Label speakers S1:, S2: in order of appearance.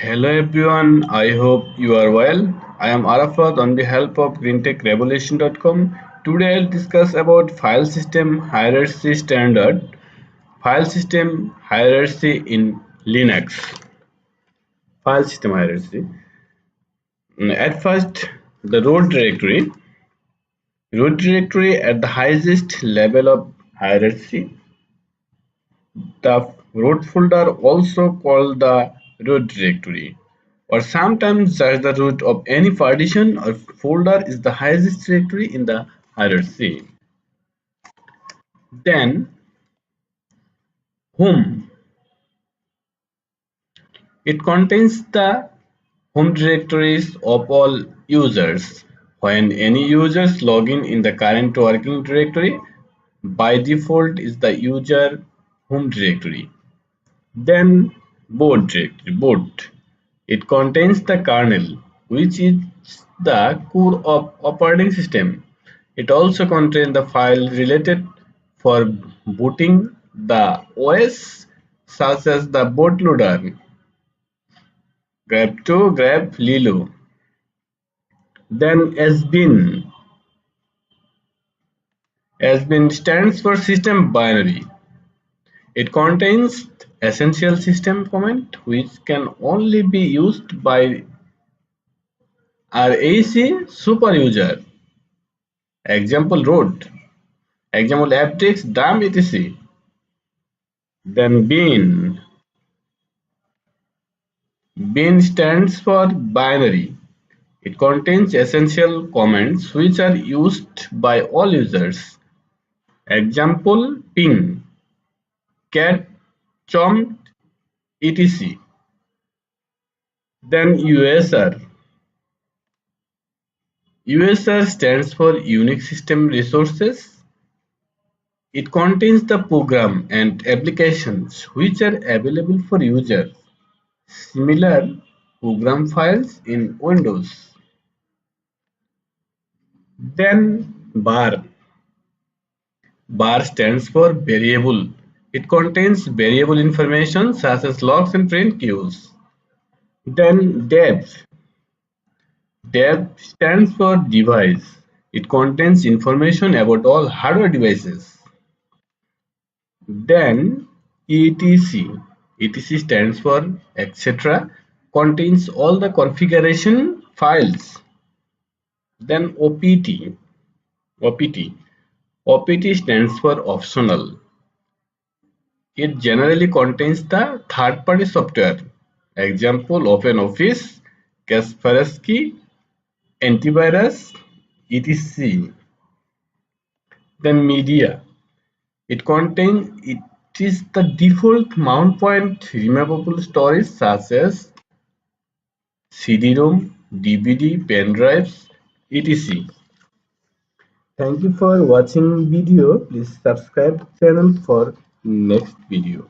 S1: Hello everyone, I hope you are well. I am Arafat on behalf of greentechrevolution.com. Today I'll discuss about file system hierarchy standard, file system hierarchy in Linux. File system hierarchy. At first, the root directory at the highest level of hierarchy. The root folder, also called the root directory, or sometimes just the root of any partition or folder, is the highest directory in the hierarchy. Then home. It contains the home directories of all users. When any users log in the current working directory, by default is the user home directory. Then boot. It contains the kernel, which is the core of operating system. It also contains the file related for booting the OS, such as the bootloader, grep2, grep, lilo. Then sbin. Sbin stands for system binary. It contains essential system command which can only be used by our AC super user. Example root. Example aptX, dump etc. Then bin. Bin stands for binary. It contains essential commands which are used by all users. Example ping, cat, chomp, etc. Then USR. USR stands for Unix System Resources. It contains the program and applications which are available for users. Similar program files in Windows. Then bar. Bar stands for variable. It contains variable information such as logs and print queues. Then dev. Dev stands for device. It contains information about all hardware devices. Then etc. etc stands for etc. Contains all the configuration files. Then OPT. OPT. OPT stands for optional. It generally contains the third-party software. Example OpenOffice, Kaspersky, antivirus, etc. Then media. It is the default mount point removable storage such as CD-ROM, DVD, pen drives, etc. Thank you for watching video. Please subscribe channel for next video.